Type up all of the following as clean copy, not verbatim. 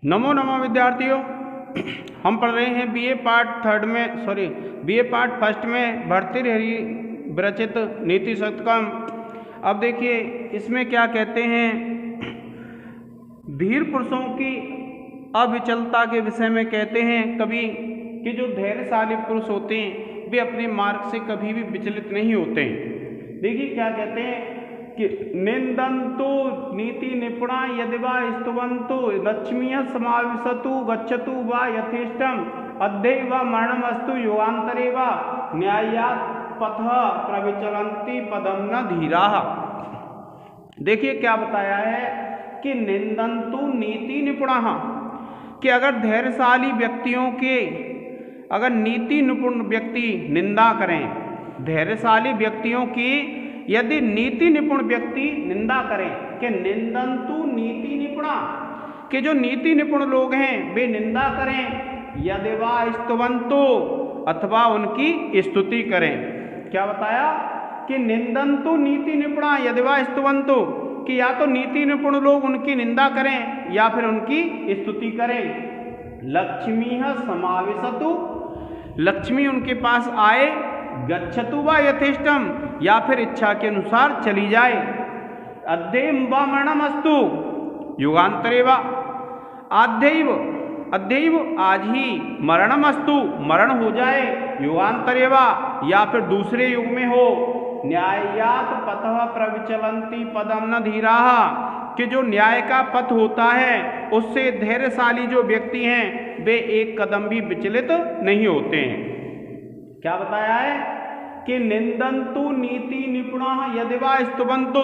नमो नमो विद्यार्थियों, हम पढ़ रहे हैं बीए पार्ट फर्स्ट में भर्तृहरि विरचित नीति शतकम। अब देखिए इसमें क्या कहते हैं, धीर पुरुषों की अविचलता के विषय में कहते हैं कवि कि जो धैर्यशाली पुरुष होते हैं वे अपने मार्ग से कभी भी विचलित नहीं होते हैं। देखिए क्या कहते हैं कि निंदन्तु नीति निपुणा यदि वा स्तुवन्तु लक्ष्मीः समाविशतु गच्छतु वा यथेष्टम अद्यै वा मरणमस्तु युगान्तरे वा न्यायात् पथः प्रविचलन्ति पदम न धीराः। देखिए क्या बताया है कि निंदन्तु नीति निपुणः, कि अगर धैर्यशाली व्यक्तियों के अगर नीति निपुण व्यक्ति निंदा करें, धैर्यशाली व्यक्तियों की यदि नीति निपुण व्यक्ति निंदा करें, कि निंदन्तु नीति निपुणा, कि जो नीति निपुण लोग हैं वे निंदा करें, यदि वा स्तुवन्तु अथवा उनकी स्तुति करें। क्या बताया कि निंदन्तु नीति निपुणा यदि वा स्तुवन्तु, कि या तो नीति निपुण लोग उनकी निंदा करें या फिर उनकी स्तुति करें। लक्ष्मीः समाविशतु, लक्ष्मी उनके पास आए, गच्छतु वा यथेष्टम, या फिर इच्छा के अनुसार चली जाए। अद्यैव वा मरणमस्तु युगान्तरे वा, अद्यैव आज ही, मरणमस्तु मरण हो जाए, युगान्तरे वा या फिर दूसरे युग में हो। न्यायात् पथः प्रविचलन्ति पदम न धीराः, कि जो न्याय का पथ होता है उससे धैर्यशाली जो व्यक्ति हैं वे एक कदम भी विचलित नहीं होते हैं। क्या बताया है कि निंदन्तु नीति निपुणः यदि वा स्तुवन्तु,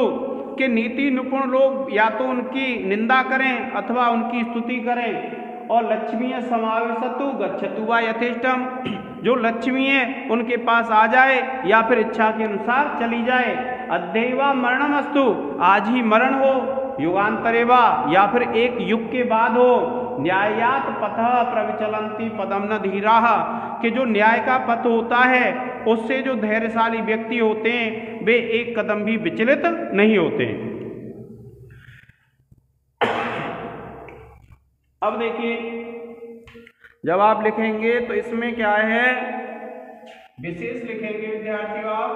कि नीति निपुण लोग या तो उनकी निंदा करें अथवा उनकी स्तुति करें। और लक्ष्मीः समाविशतु गच्छतु वा यथेष्टम, जो लक्ष्मी है उनके पास आ जाए या फिर इच्छा के अनुसार चली जाए। अद्यैव वा मरणमस्तु, आज ही मरण हो, युगान्तरे वा या फिर एक युग के बाद हो। न्यायात् पथः प्रविचलन्ति पदम न धीराः, कि जो न्याय का पथ होता है उससे जो धैर्यशाली व्यक्ति होते हैं वे एक कदम भी विचलित नहीं होते। अब देखिए जब आप लिखेंगे तो इसमें क्या है, विशेष लिखेंगे विद्यार्थियों आप,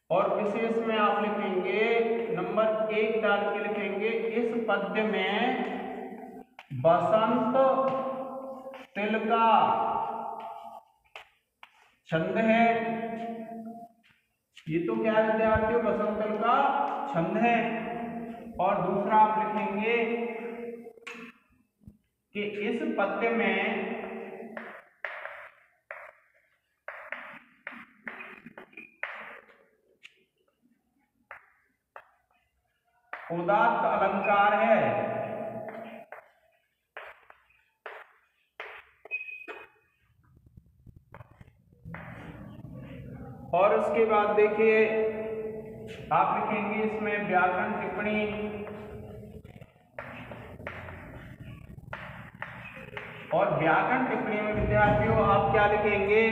और विशेष में आप लिखेंगे नंबर 1 डाल के लिखेंगे, इस पद्य में बसंत तिल का छंद है। ये तो क्या है विद्यार्थियों, बसंत तिल का छंद है। और दूसरा आप लिखेंगे कि इस पद्य में उदात्त अलंकार है। और उसके बाद देखिए आप लिखेंगे इसमें व्याकरण टिप्पणी, और व्याकरण टिप्पणी में विद्यार्थियों आप क्या लिखेंगे,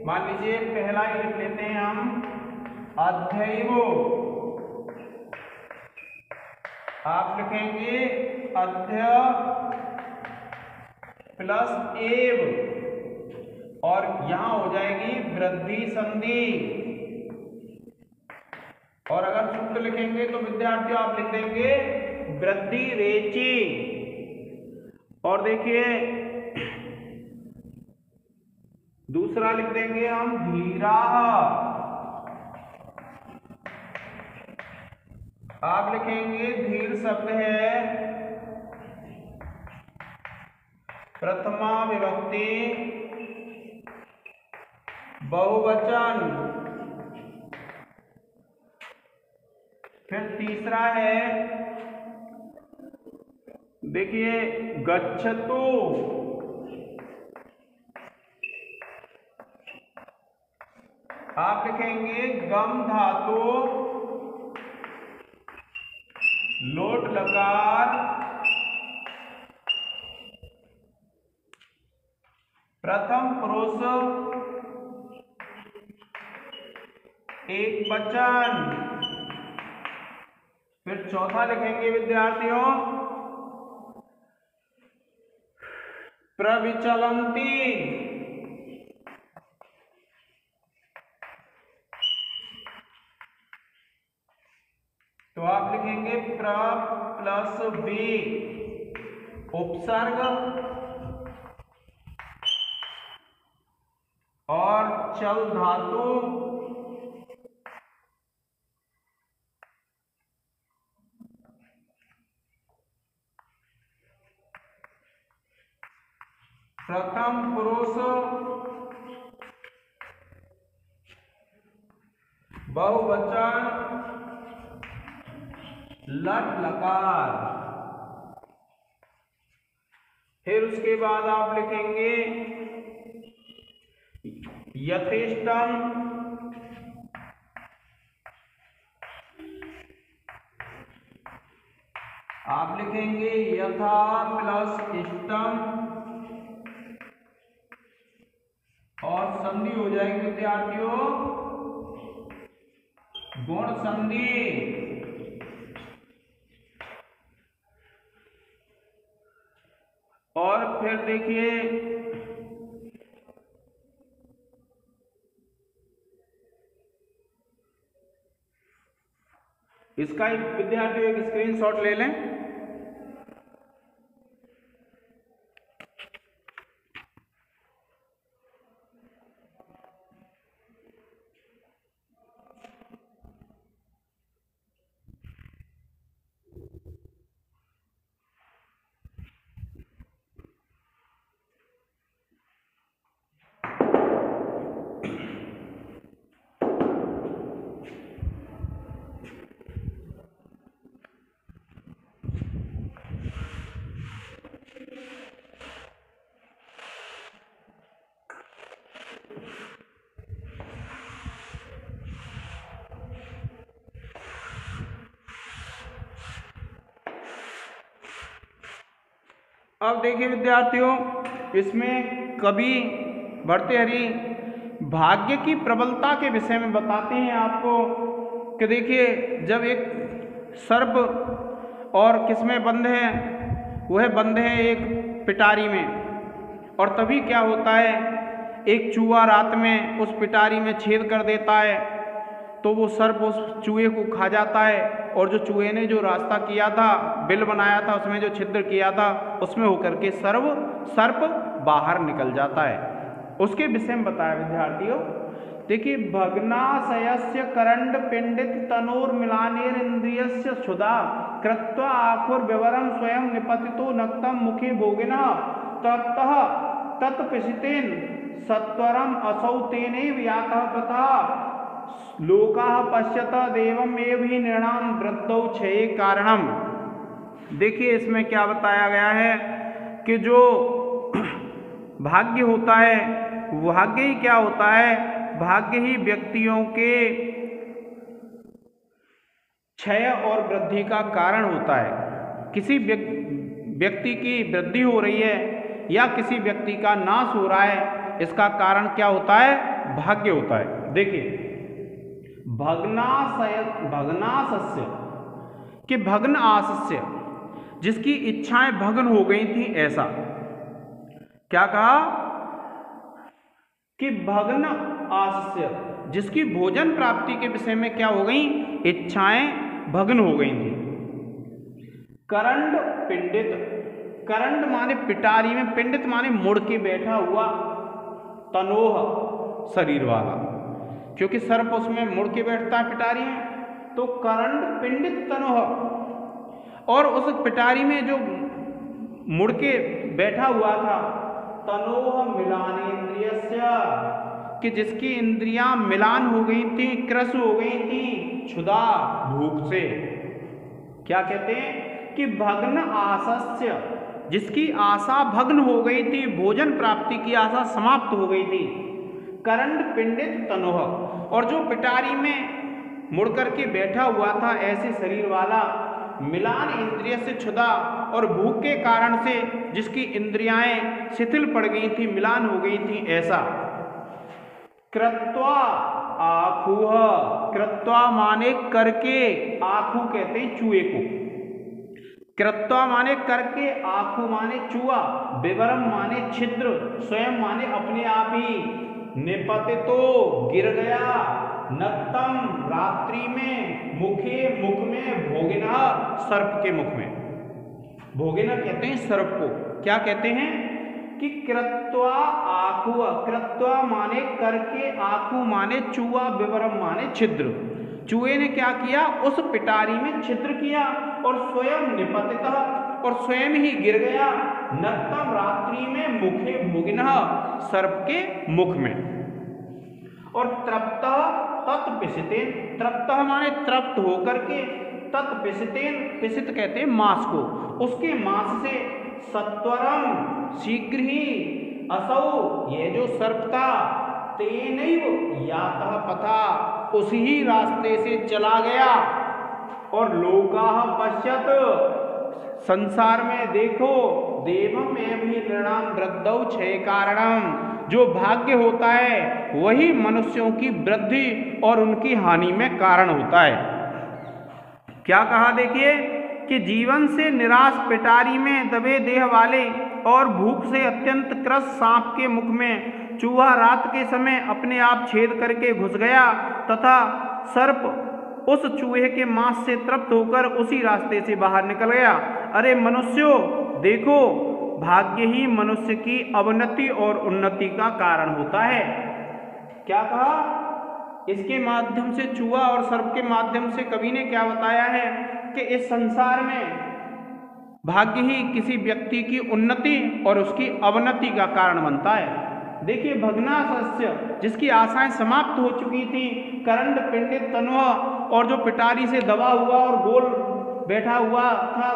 मान लीजिए पहला ही लिख लेते हैं हम, अद्यैव, आप लिखेंगे अद्य प्लस एव, और यहां हो जाएगी वृद्धि संधि। और अगर सूत्र लिखेंगे तो विद्यार्थियों आप लिख देंगे वृद्धि रेचि। और देखिए दूसरा लिख देंगे हम धीराः, आप लिखेंगे धीर शब्द है प्रथमा विभक्ति बहुवचन। फिर तीसरा है देखिए गच्छतु, आप लिखेंगे गम धातु लोट लकार प्रथम पुरुष एक वचन। फिर चौथा लिखेंगे विद्यार्थियों प्रविचलन्ति। तो आप लिखेंगे प्र प्लस बी उपसर्ग और चल धातु प्रथम पुरुष बहुवचन लट लकार। फिर उसके बाद आप लिखेंगे यथेष्टम आप लिखेंगे यथा प्लस इष्टम और संधि हो जाएगी विद्यार्थियों गुण संधि। और फिर देखिए इसका एक विद्यार्थियों एक स्क्रीनशॉट ले लें। अब देखिए विद्यार्थियों इसमें कवि भर्तृहरि भाग्य की प्रबलता के विषय में बताते हैं आपको कि देखिए जब एक सर्प और किसमें बंद है, वह बंद है एक पिटारी में, और तभी क्या होता है एक चूहा रात में उस पिटारी में छेद कर देता है, तो वो सर्प उस चूहे को खा जाता है, और जो चूहे ने जो रास्ता किया था बिल बनाया था उसमें जो छिद्र किया था उसमें होकर के सर्प बाहर निकल जाता है। उसके विषय में बताया विद्यार्थियों। देखिए भग्नाशयस्य करंड पिंडित तनोर मिलानेर इंद्रियस्य क्षुधा कृत्वा आखुर विवरम स्वयं निपतितो नक्तम मुखे भोगिना ततः तत्पिशितेन सत्वरम असौ तेने व्यातः पथा लोका पश्यत देवम एवं निर्णाम वृद्धौ क्षये कारणम। देखिए इसमें क्या बताया गया है कि जो भाग्य होता है, भाग्य ही क्या होता है, भाग्य ही व्यक्तियों के क्षय और वृद्धि का कारण होता है। किसी व्यक्ति की वृद्धि हो रही है या किसी व्यक्ति का नाश हो रहा है, इसका कारण क्या होता है, भाग्य होता है। देखिए भग्नाशस्य कि भग्न आशस्य जिसकी इच्छाएं भग्न हो गई थी, ऐसा क्या कहा कि भग्न आशस्य जिसकी भोजन प्राप्ति के विषय में क्या हो गई, इच्छाएं भग्न हो गई थी। करंड पिंडित, करंड माने पिटारी में, पिंडित माने मुड़ के बैठा हुआ, तनोह शरीर वाला, क्योंकि सर्प उसमें मुड़ के बैठता है पिटारी में, तो करंड पिंडित तनोह, और उस पिटारी में जो मुड़ के बैठा हुआ था, तनोह मिलानेन्द्रियस्य कि जिसकी इंद्रियां मिलान हो गई थी, क्रस हो गई थी, क्षुधा भूख से। क्या कहते हैं कि भग्न आशस्य जिसकी आशा भग्न हो गई थी, भोजन प्राप्ति की आशा समाप्त हो गई थी, करंड पिंडित तनोह, और जो पिटारी में मुड़ करके बैठा हुआ था ऐसे शरीर वाला, मिलान इंद्रिय से क्षुधा और भूख के कारण से जिसकी इंद्रियाएं शिथिल पड़ गई थी, मिलान हो गई थी, ऐसा कृत्वा आखुह, कृत्वा माने करके, आखू कहते हैं चूहे को, कृत्वा माने करके, आखू माने चूहा, विवरम माने छिद्र, स्वयं माने अपने आप ही, निपतितो गिर गया, नक्तम रात्रि में, मुखे मुख में, भोगिना सर्प के मुख में। भोगिना कहते हैं सर्प को। क्या कहते हैं कि कृत्वा आखु, कृत्वा माने करके, आखू माने चूहा, विवरम माने छिद्र। चूहे ने क्या किया, उस पिटारी में छिद्र किया और स्वयं निपतितः, और स्वयं ही गिर गया, नक्तम रात्रि में, मुखे भोगिनः सर्प के मुख में। और तृप्तः तत्पिशितेन, तृप्तः माने तृप्त होकर के, तत्पिशितेन, पिशित कहते हैं मांस को, उसके मांस से, सत्वरम शीघ्र ही, असौ ये जो सर्प था, तेनैव यातः पथा, उसी ही रास्ते से चला गया, और लोकाः पश्यत, संसार में देखो, देवम एवं नृणाम वृद्धौ क्षय कारणम, जो भाग्य होता है वही मनुष्यों की वृद्धि और उनकी हानि में कारण होता है। क्या कहा देखिए कि जीवन से निराश पिटारी में दबे देह वाले और भूख से अत्यंत त्रस्त सांप के मुख में चूहा रात के समय अपने आप छेद करके घुस गया, तथा सर्प उस चूहे के मांस से तृप्त होकर उसी रास्ते से बाहर निकल गया। अरे मनुष्यों देखो, भाग्य ही मनुष्य की अवनति और उन्नति का कारण होता है। क्या कहा, इसके माध्यम से, चूहा और सर्प के माध्यम से कवि ने क्या बताया है कि इस संसार में भाग्य ही किसी व्यक्ति की उन्नति और उसकी अवनति का कारण बनता है। देखिए, भग्नाशस्य, जिसकी आशाएं समाप्त हो चुकी थी, करंड पिंडित तनुह, और जो पिटारी से दबा हुआ और गोल बैठा हुआ था,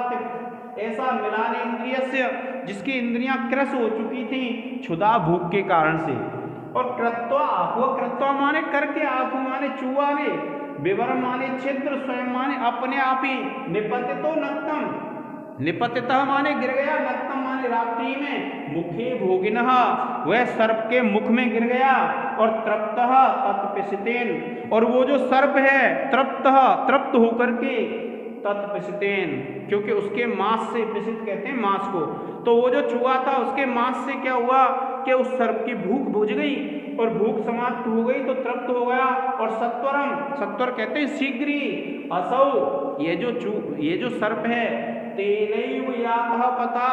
ऐसा मिलान इंद्रियस्य, जिसकी इंद्रियां क्रस हो चुकी थी क्षुधा भूख के कारण से। और कृत्वा आखु, कृत्वा माने करके, आखु माने चूहा ने, विवरम माने छिद्र, स्वयं माने अपने आप ही, निपतितो नक्तम, निपतितः माने गिर गया, नक्तम माने रात्रि में, मुखे भोगिनः वह सर्प के मुख में गिर गया, और तृप्तः तत्पिशितेन, और वो जो सर्प है तृप्तः तृप्त होकर के, तत्पिशितेन क्योंकि उसके मांस से, पिशित कहते हैं मांस को, तो वो जो चूहा था उसके मांस से क्या हुआ कि उस सर्प की भूख बुझ गई, और भूख समाप्त हो गई तो तृप्त हो गया। और सत्वरम, सत्वर कहते हैं शीघ्र ही, असौ ये जो सर्प है, तेनैव यातः पथा,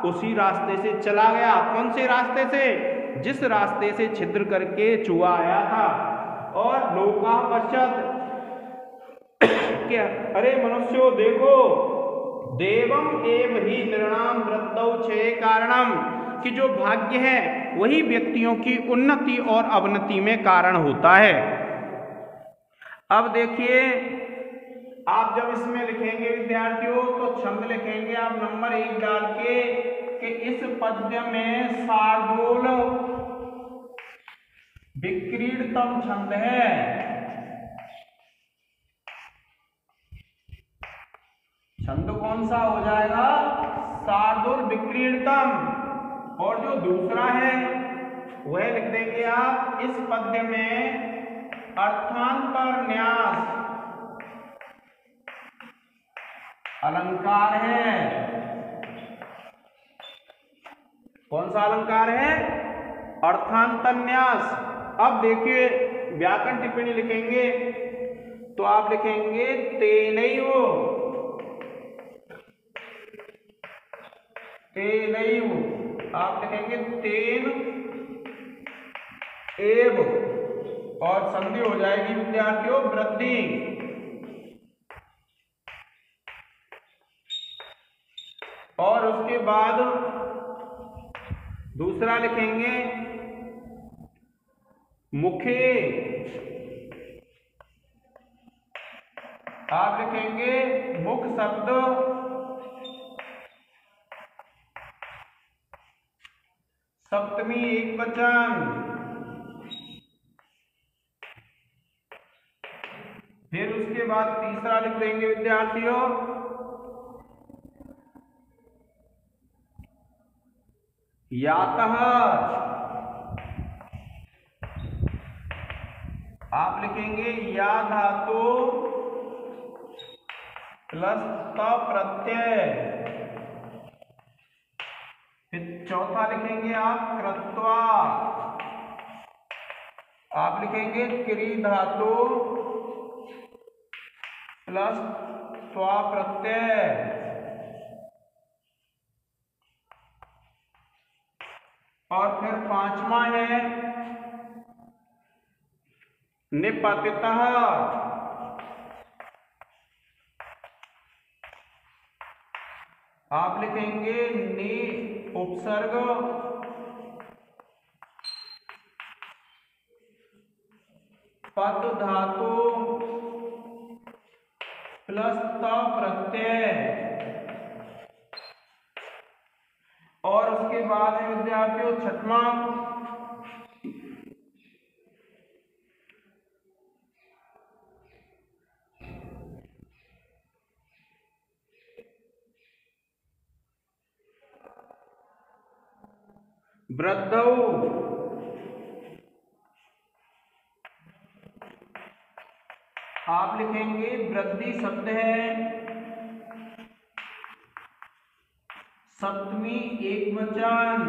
उसी रास्ते से चला गया। कौन से रास्ते से, जिस रास्ते से छिद्र करके चूहा आया था। और लोकाः पश्यत, क्या, अरे मनुष्यों देखो, देवम एव ही नृणाम वृद्धौ क्षय कारणम, कि जो भाग्य है वही व्यक्तियों की उन्नति और अवनति में कारण होता है। अब देखिए, आप जब इसमें लिखेंगे विद्यार्थियों, तो छंद लिखेंगे आप नंबर 1 डाल के कि इस पद्य में शार्दूल विक्रीडतम छंद है। छंद कौन सा हो जाएगा, शार्दूल विक्रीडतम। और जो दूसरा है वह लिख देंगे आप, इस पद्य में अर्थांतर न्यास अलंकार है। कौन सा अलंकार है, अर्थांतर न्यास। अब देखिए, व्याकरण टिप्पणी लिखेंगे तो आप लिखेंगे तेनैव, तेनैव, आप लिखेंगे तेन एव, और संधि हो जाएगी विद्यार्थियों वृद्धि। और उसके बाद दूसरा लिखेंगे मुखे, आप लिखेंगे मुख शब्द सप्तमी एकवचन। फिर उसके बाद तीसरा लिख देंगे विद्यार्थियों यातः, आप लिखेंगे या धातु प्लस त प्रत्यय। फिर चौथा लिखेंगे आप कृत्वा। आप लिखेंगे क्री धातु प्लस स्वा प्रत्यय। और फिर पांचवा है निपतितः। आप लिखेंगे नि उपसर्ग पद धातु प्लस त प्रत्यय। और उसके बाद है विद्यार्थियों छठवां वृद्धौ। आप लिखेंगे वृद्धि शब्द है सप्तमी एकवचन।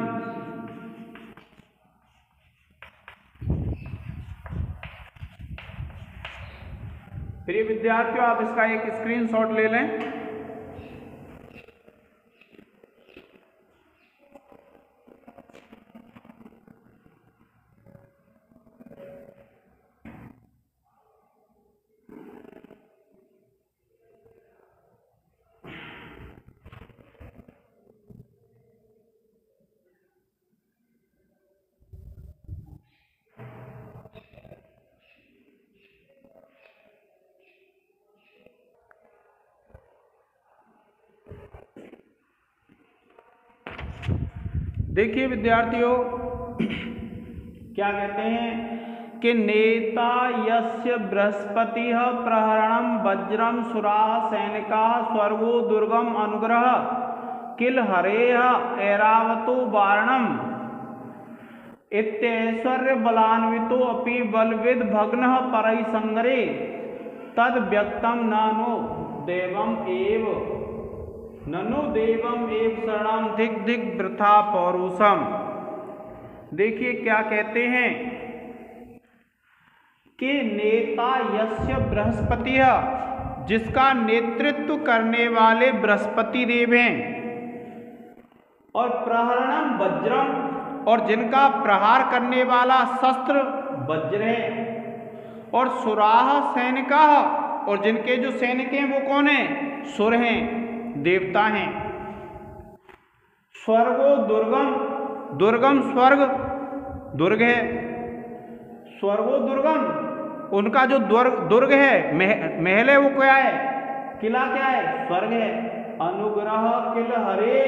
प्रिय विद्यार्थियों, आप इसका एक स्क्रीनशॉट ले लें। देखिए विद्यार्थियों, क्या कहते हैं कि नेता यस्य बृहस्पति प्रहरणम वज्रम सुराः सैनिकाः स्वर्गो दुर्गम अनुग्रह किल हरेः ऐरावतो वारणम इत्यैश्वर्य बलान्वितो अपि बलविद भग्नः परैः संग्रे तद व्यक्तम नानो देवम एव ननु देवम एव शरणम धिक धिक वृथा पौरुषम। देखिए क्या कहते हैं कि नेता यस्य बृहस्पति, जिसका नेतृत्व करने वाले बृहस्पति देव हैं, और प्रहरणम वज्रम, और जिनका प्रहार करने वाला शस्त्र वज्र है, और सुराः सैनिका, और जिनके जो सैनिक हैं वो कौन है? सुर हैं, देवता हैं। स्वर्गो दुर्गम, दुर्गम स्वर्ग दुर्ग है। स्वर्गो दुर्गम, उनका जो दुर्ग है, महल है, वो क्या है? किला क्या है? स्वर्ग है। अनुग्रह किल हरे,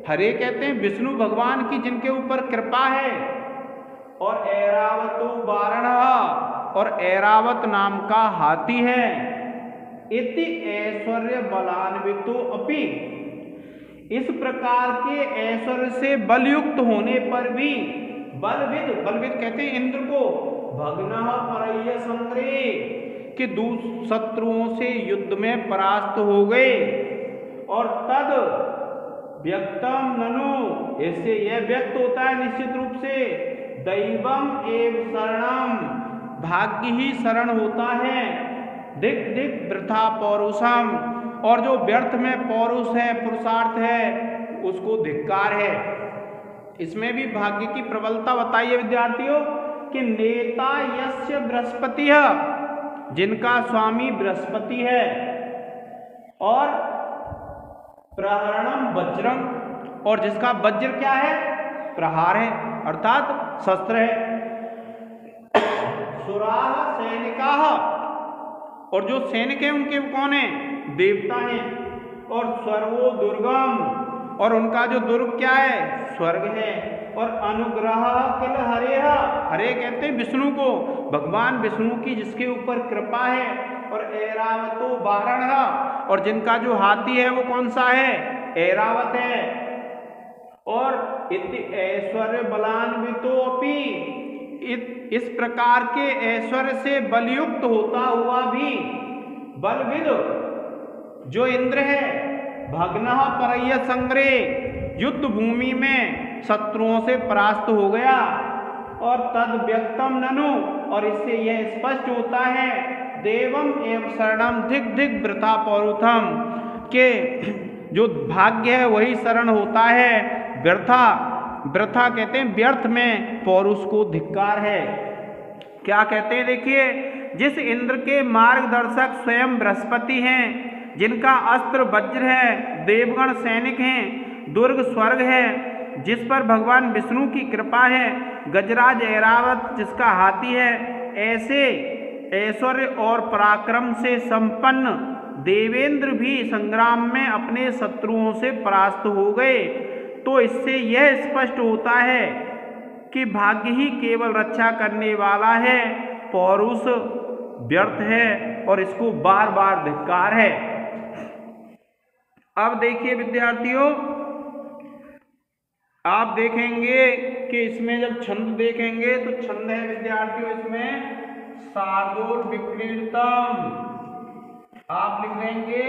हरे कहते हैं विष्णु भगवान की जिनके ऊपर कृपा है। और ऐरावतो वारण, और ऐरावत नाम का हाथी है। इति ऐश्वर्य बलान्वितो अपि, इस प्रकार के ऐश्वर्य से बलयुक्त होने पर भी बलविद, बलविद कहते हैं इंद्र को, भग्नः परैः संग्रे, कि शत्रुओं से युद्ध में परास्त हो गए। और तद व्यक्तम ननु, इससे यह व्यक्त होता है निश्चित रूप से, दैवम एव शरणम, भाग्य ही शरण होता है। धिक धिक वृथा पौरुषम, और जो व्यर्थ में पौरुष है, पुरुषार्थ है, उसको धिक्कार है। इसमें भी भाग्य की प्रबलता बताइए विद्यार्थियों कि नेता यस्य बृहस्पति, जिनका स्वामी बृहस्पति है, और प्रहरणम वज्रम, और जिसका वज्र क्या है? प्रहार है, अर्थात शस्त्र है। सुराः सैनिकाः, और जो सैनिक हैं उनके कौन है? देवता हैं। और स्वर्गो दुर्गम, और उनका जो दुर्ग क्या है? स्वर्ग है। और अनुग्रह किल हरेः, हरे कहते हैं विष्णु को, भगवान विष्णु की जिसके ऊपर कृपा है। और ऐरावतो वारण, और जिनका जो हाथी है वो कौन सा है? ऐरावत है। और इति ऐश्वर्य बलान्वितो अपि, इस प्रकार के ऐश्वर्य से बलयुक्त होता हुआ भी बलविद जो इंद्र है भग्नः परय्य संग्रहे युद्ध भूमि में शत्रुओं से परास्त हो गया। और तद व्यक्तम ननु, और इससे यह स्पष्ट होता है देवम एवं शरणम धिक धिक वृथा पौरुथम के जो भाग्य है वही शरण होता है, व्यर्था वृथा कहते हैं व्यर्थ में, पौरुष को धिक्कार है। क्या कहते हैं देखिए, जिस इंद्र के मार्गदर्शक स्वयं बृहस्पति हैं, जिनका अस्त्र वज्र है, देवगण सैनिक हैं, दुर्ग स्वर्ग है, जिस पर भगवान विष्णु की कृपा है, गजराज ऐरावत जिसका हाथी है, ऐसे ऐश्वर्य और पराक्रम से संपन्न देवेंद्र भी संग्राम में अपने शत्रुओं से परास्त हो गए। तो इससे यह स्पष्ट होता है कि भाग्य ही केवल रक्षा करने वाला है, पौरुष व्यर्थ है और इसको बार बार धिक्कार है। अब देखिए विद्यार्थियों, आप देखेंगे कि इसमें जब छंद देखेंगे तो छंद है विद्यार्थियों इसमें शार्दूल विक्रीड़तम। आप लिख देंगे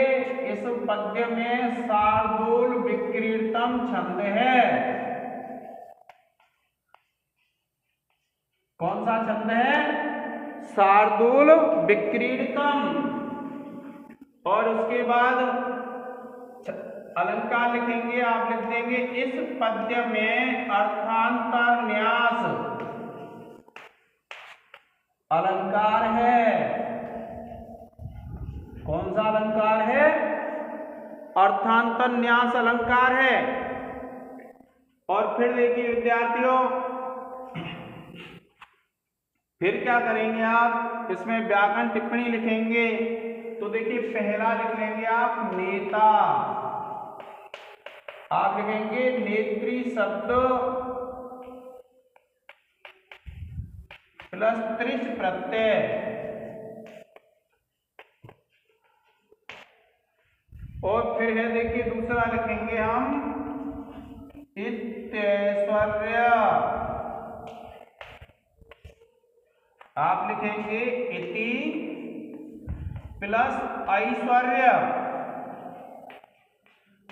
इस पद्य में शार्दूल विक्रीड़तम छंद है। कौन सा छंद है? शार्दूल विक्रीड़तम। और उसके बाद अलंकार लिखेंगे, आप लिख देंगे इस पद्य में अर्थांतर न्यास अलंकार है। कौन सा अलंकार है? अर्थांतर न्यास अलंकार है। और फिर देखिए विद्यार्थियों, फिर क्या करेंगे आप, इसमें व्याकरण टिप्पणी लिखेंगे। तो देखिए पहला लिख लेंगे आप नेता, आप लिखेंगे नेत्री शब्द प्लस त्रिश प्रत्यय। और फिर है देखिए दूसरा लिखेंगे हम इत्यैश्वर्य, आप लिखेंगे इति प्लस ऐश्वर्य।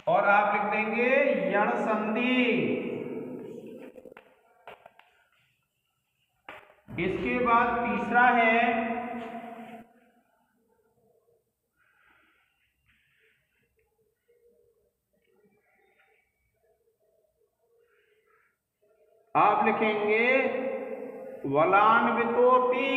और आप लिख देंगे यण संधि। इसके बाद तीसरा है आप लिखेंगे वलान्वितोपि।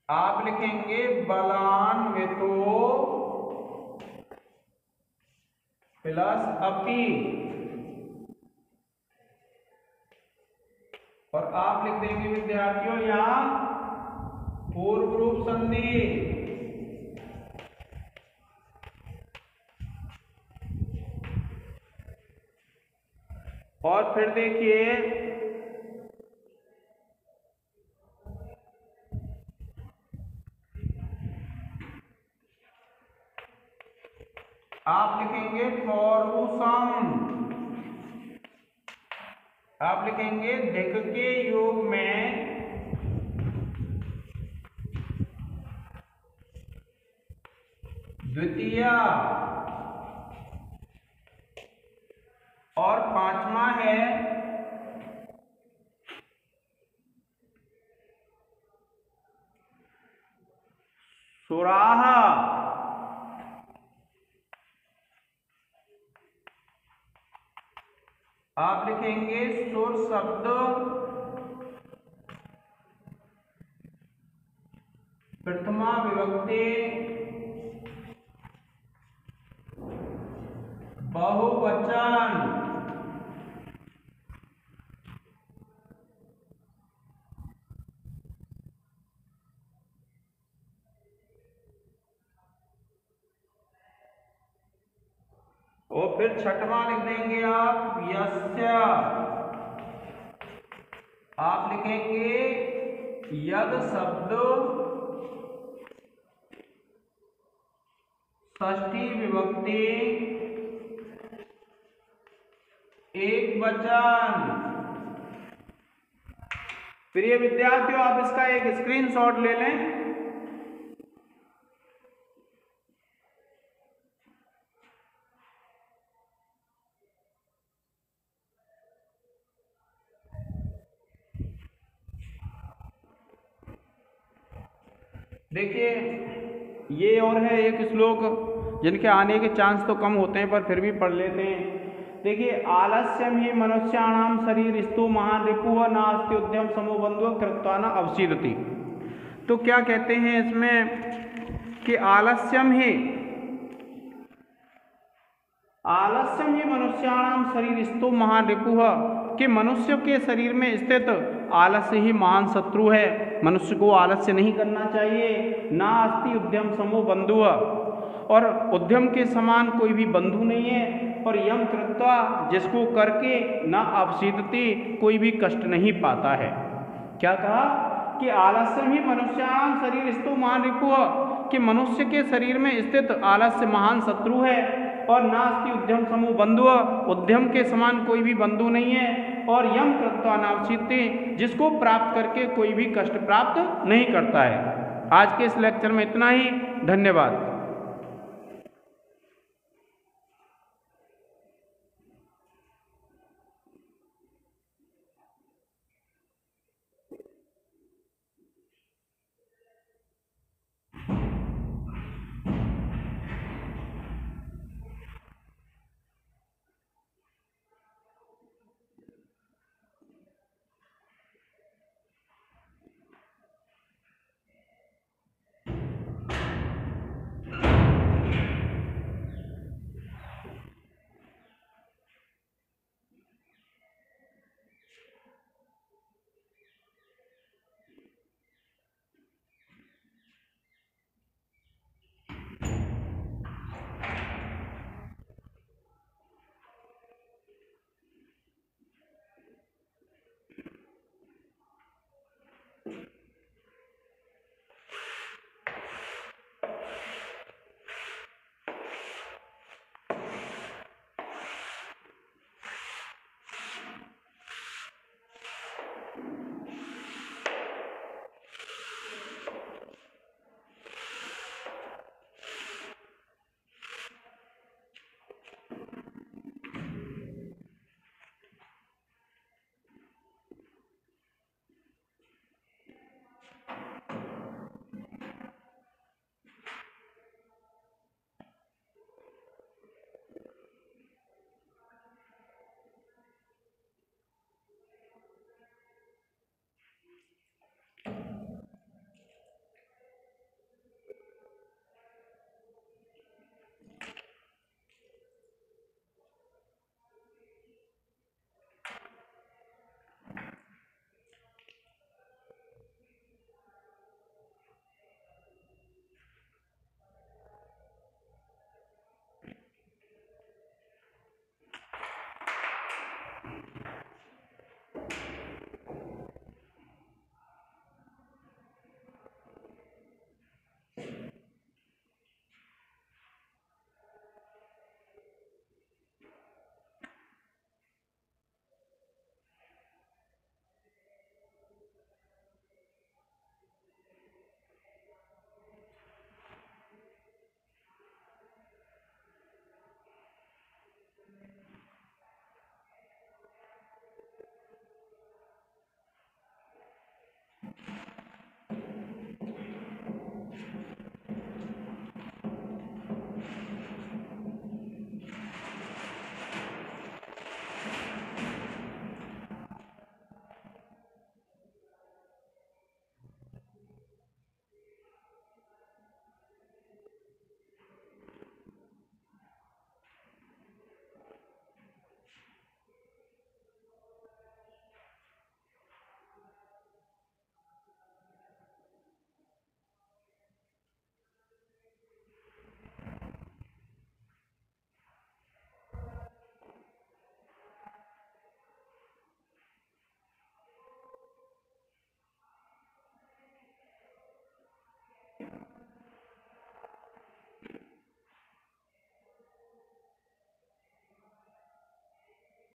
आप लिखेंगे बलान्वितो प्लस अपि। और आप लिख देंगे विद्यार्थियों यहां पूर्व रूप संधि। और फिर देखिए आप लिखेंगे पौरुषम, आप लिखेंगे धिक के योग में द्वितीय। और पांचवा है सुराह। आप लिखेंगे सुर शब्द प्रथमा विभक्ति बहुवचन। और फिर छठवां लिख देंगे आप यस्य, आप लिखेंगे यद शब्द षष्ठी विभक्ति एक वचन। प्रिय विद्यार्थियों, आप इसका एक स्क्रीनशॉट ले लें। देखिए, ये और है एक श्लोक जिनके आने के चांस तो कम होते हैं पर फिर भी पढ़ लेते हैं। देखिए, आलस्यम ही मनुष्याणाम शरीरस्तु महान रिपुः नास्ति उद्यम समो बंधुः कृत्वा न अवसीदति। तो क्या कहते हैं इसमें कि आलस्यम ही मनुष्याणाम शरीरस्तु महान रिपुः, कि मनुष्य के शरीर में स्थित आलस्य ही महान शत्रु है। मनुष्य को आलस्य नहीं करना चाहिए। नास्ति उद्यम समो बंधुः, और उद्यम के समान कोई भी बंधु नहीं है। और यम कृत्वा, जिसको करके न अवसीदति, कोई भी कष्ट नहीं पाता है। क्या कहा कि आलस्य ही मनुष्याणाम शरीरस्तु महान रिपुः, कि मनुष्य के शरीर में स्थित आलस्य महान शत्रु है। और नास्ति उद्यम समूह बंधुः, उद्यम के समान कोई भी बंधु नहीं है। और यम कृत्वा नावसीदति, जिसको प्राप्त करके कोई भी कष्ट प्राप्त नहीं करता है। आज के इस लेक्चर में इतना ही। धन्यवाद।